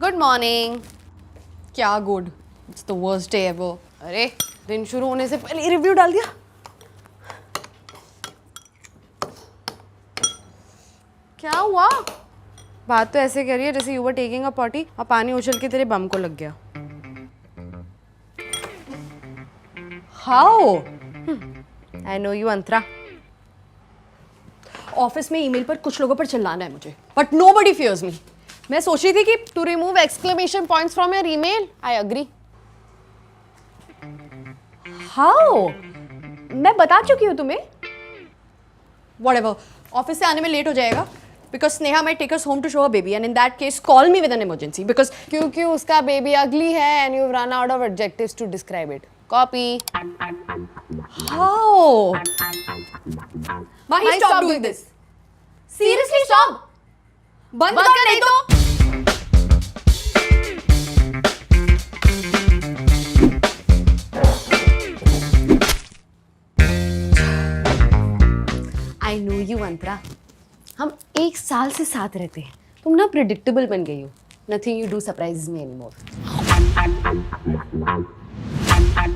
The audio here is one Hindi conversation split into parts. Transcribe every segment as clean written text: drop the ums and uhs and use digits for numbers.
Good morning. क्या good, it's the worst day ever. अरे दिन शुरू होने से पहले रिव्यू डाल दिया। क्या हुआ? बात तो ऐसे करिए जैसे you were taking a potty और पानी उछल के तेरे बम को लग गया। How? I know you Antara. Office में ईमेल पर कुछ लोगों पर चिल्लाना है मुझे, बट नोबडी फियर्स मी। मैं सोच रही थी कि to remove exclamation points from your email. I agree. How? मैं बता चुकी हूँ तुम्हें। व्हाटएवर, ऑफिस से आने में लेट हो जाएगा because Sneha might take us home to show her baby, and in that case call me with an emergency because क्योंकि उसका baby ugly है and you've run out of adjectives to describe it. Copy. How? Mahi, stop doing this. Seriously, stop. बंद कर नहीं तो. I know you, Antara. हम 1 साल से साथ रहते हैं। तुम ना प्रेडिक्टेबल बन गई हो। Nothing you do surprises me anymore.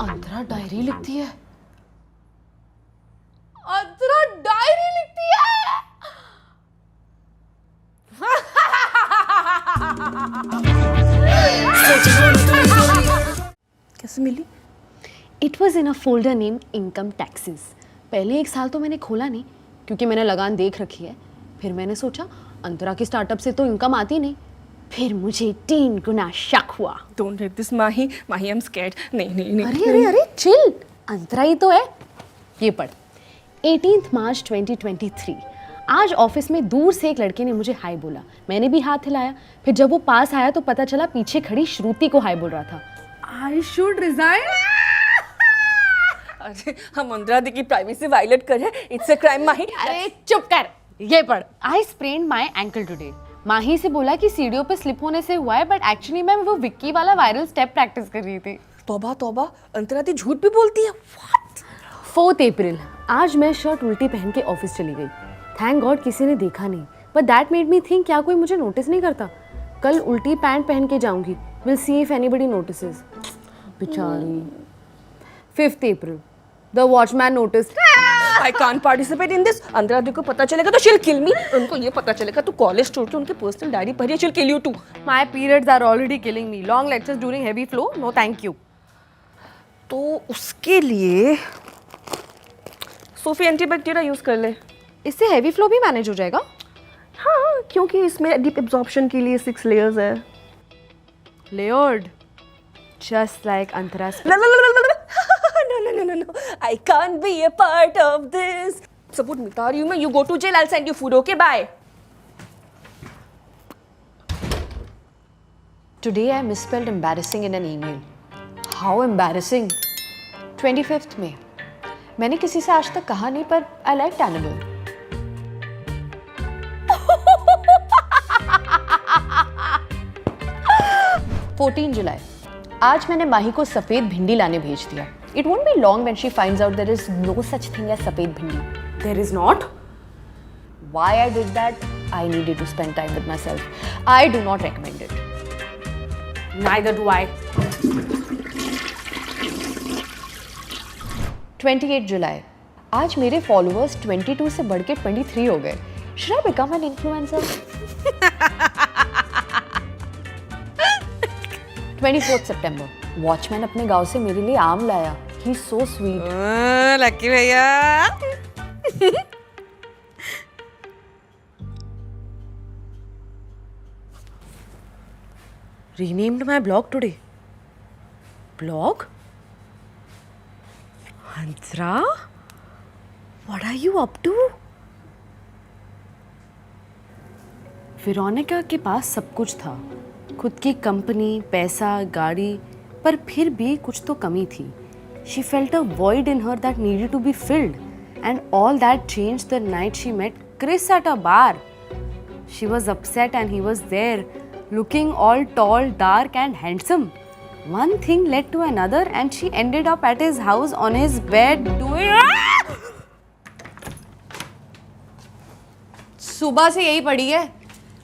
Antara diary लिखती है। अंतरा डायरी लिखती है। कैसे मिली? It was in a folder named Income Taxes. पहले 1 साल तो मैंने खोला नहीं क्योंकि मैंने लगान देख रखी है। फिर मैंने सोचा अंतरा के स्टार्टअप से तो इनकम आती नहीं। फिर मुझे 3 गुना शक हुआ। Don't read this, Mahi. Mahi, I'm scared. नहीं। अरे चिल, अंतरा ही तो है। ये पढ़। 18 मार्च 2023। आज ऑफिस में दूर से एक लड़के ने मुझे हाय बोला। मैंने भी हाथ हिलाया। फिर जब वो पास आया तो पता चला पीछे खड़ी श्रुति को हाय बोल रहा था। I should resign. अरे हम अंतरा दी की प्राइवेसी वायलेट कर रहे हैं। It's a crime, Mahi. अरे चुप कर। ये पढ़। I sprained my ankle today. माही से बोला कि सीढ़ियों पे स्लिप होने से हुआ है, बट एक्चुअली मैं वो विक्की वाला वायरल स्टेप प्रैक्टिस कर रही थी। तौबा, अंतरा दी झूठ भी बोलती है। What? 4 अप्रैल। आज मैं शर्ट उल्टी पहन के ऑफिस चली गई। थैंक गॉड किसी ने देखा नहीं, but that made me think क्या कोई मुझे नोटिस नहीं करता। कल उल्टी पैंट पहन के जाऊंगी। Will see if anybody notices. बेचारी। 5 April. The watchman noticed. I can't participate in this. Antara di को पता चलेगा तो she'll kill me. उनको ये पता चलेगा तो कॉलेज छोड़ के उनके पर्सनल डायरी पढ़ी है, she'll kill you too. My periods are already killing me. Long lectures during heavy flow? No, thank you. तो उसके लिए सोफी एंटीबैक्टीरिया यूज कर ले। इससे heavy flow भी मैनेज हो जाएगा? हाँ, क्योंकि इसमें डीप एब्जॉर्प्शन के लिए 6 लेयर्स है। Layered. Just like Antara's. No. I can't be a part of this. Support मिटा रही हूँ मैं. You go to jail. I'll send you food. Okay, bye. Today I misspelled embarrassing in an email. How embarrassing. 25th May. मैंने किसी से आज तक कहा नहीं पर I liked Annabelle. 14 जुलाई. आज मैंने माही को सफेद भिंडी लाने भेज दिया. It won't be long when she finds out there is no such thing as सफेद भिंडी. There is not. Why I did that? I needed to spend time with myself. I do not recommend it. Neither do I. 28 जुलाई. आज मेरे फॉलोअर्स 22 से बढ़ के 23 हो गए. Should I become an influencer? 24 September. Watchman अपने गांव से मेरे लिए आम लाया. He's so sweet. लकी भैया. Renamed my blog today. Blog? Antara? What are you up to? Veronica के पास सब कुछ था. खुद की कंपनी, पैसा, गाड़ी, पर फिर भी कुछ तो कमी थी. She felt a void in her that needed to be filled, and all that changed the night she met Chris at a bar. She was upset and he was there, looking all tall, dark and handsome. One thing led to another and she ended up at his house on his bed doing... सुबह से यही पड़ी है.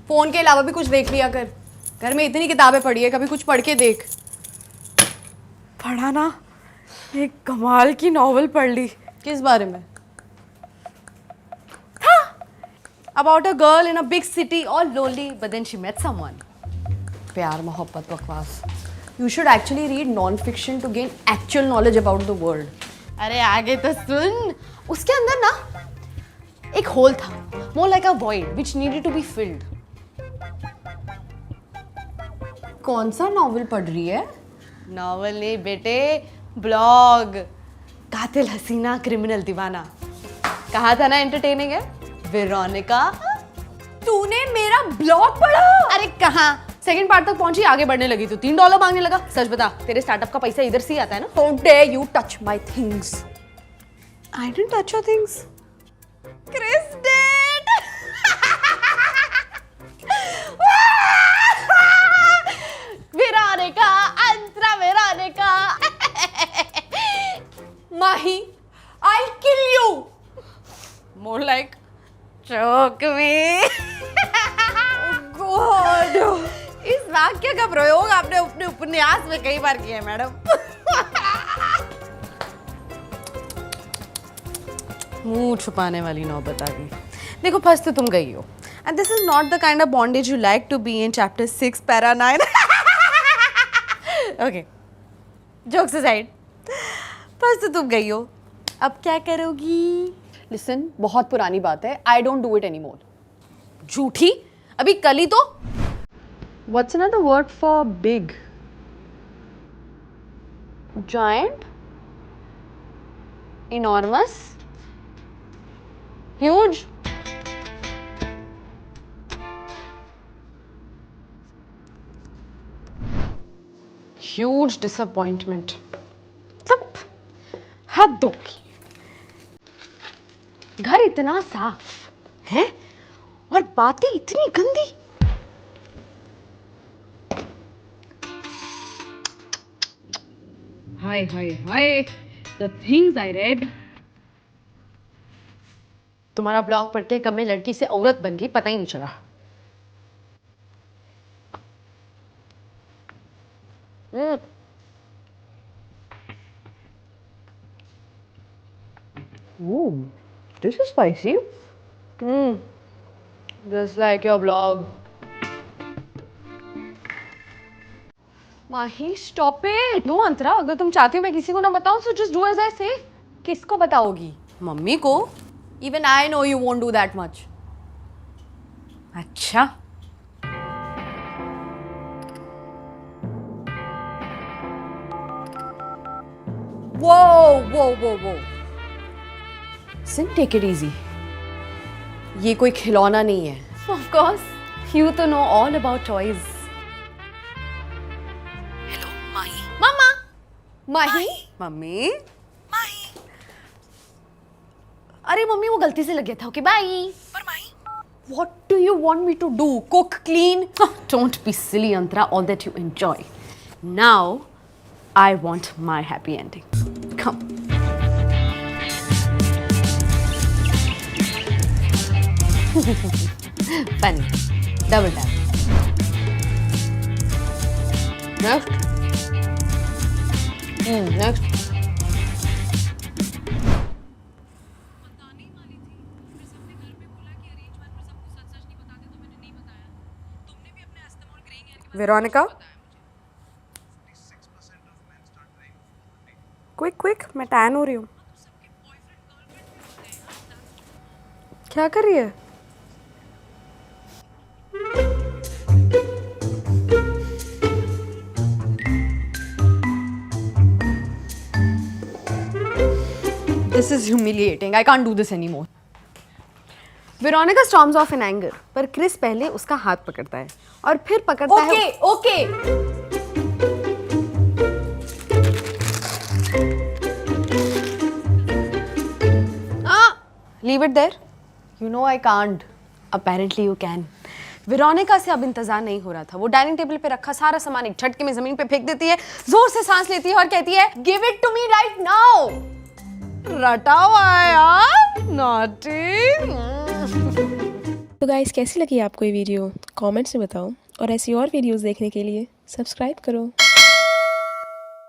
फोन के अलावा भी कुछ देख लिया कर. घर में इतनी किताबें पढ़ी है, कभी कुछ पढ़ के देख। पढ़ा ना, एक कमाल की नॉवल पढ़ ली। किस बारे में? About a girl in a big city all lonely but then she met someone. प्यार मोहब्बत बकवास। You should actually read non-fiction to gain actual knowledge about the world. अरे आगे तो सुन। उसके अंदर ना एक होल था, more like a void which needed to be filled. कौन सा नॉवल पढ़ रही है? नॉवल नहीं बेटे, ब्लॉग। कातिल हसीना क्रिमिनल दीवाना। कहा था ना एंटरटेनिंग है? वेरोनिका, तूने मेरा ब्लॉग पढ़ा? अरे कहाँ, सेकंड पार्ट तक पहुंची, आगे बढ़ने लगी तो $3 मांगने लगा। सच बता, तेरे स्टार्टअप का पैसा इधर से ही आता है ना? How dare you touch my things? I didn't touch your things. Chris did. Veronica, Antra Veronica. Mahi, I'll kill you. More like choke me. God. इस वाक्य का प्रयोग आपने अपने उपन्यास में कई बार किया है मैडम। मुंह छुपाने वाली नौबत आ गई। देखो, फंस तो तुम गई हो, and this is not the kind of bondage you like to be in chapter 6 para 9। Okay, jokes aside, फंस तो तुम गई हो, अब क्या करोगी? Listen, बहुत पुरानी बात है. I don't do it anymore. झूठी, अभी कल ही तो। What's another word for big? Giant, enormous, huge. Huge disappointment. सब हद होगी। घर इतना साफ है और बातें इतनी गंदी। हाय, the things I read. तुम्हारा ब्लॉग पढ़ते कब मैं लड़की से औरत बन गई पता ही नहीं चला। Ooh, this is spicy. Just like your blog. Mahi, stop it. No Antara, अगर तुम चाहती हो मैं किसी को ना बताऊं, so just do as I say. किसको बताओगी? मम्मी को। Even I know you won't do that much. अच्छा, Whoa. Listen, take it easy. ये कोई खिलौना नहीं है. of course, you to know all about toys. Mama. Mahi. Mummy, अरे मम्मी वो गलती से लग गया था। Okay bye. What do you want me to do? Cook, clean? Don't be silly, Antara. All that you enjoy. Now, I want my happy ending. Come. Funny. Double tap. Next. Next. Veronica? Quick, मैं टैन हो रही हूँ। क्या कर रही है? This is humiliating. I can't do this anymore. Veronica storms off in anger, पर क्रिस पहले उसका हाथ पकड़ता है और फिर पकड़ता है। Okay. Leave it there. You know I can't. Apparently you can. Veronica से अब इंतजार नहीं हो रहा था। वो डाइनिंग टेबल पे रखा सारा सामान एक झटके में जमीन पे फेंक देती है, जोर से सांस लेती है और कहती है, Give it to me right now. रटा हुआ है यार, naughty. तो गाइस कैसी लगी आपको ये वीडियो कमेंट्स में बताओ और ऐसी और वीडियोस देखने के लिए सब्सक्राइब करो।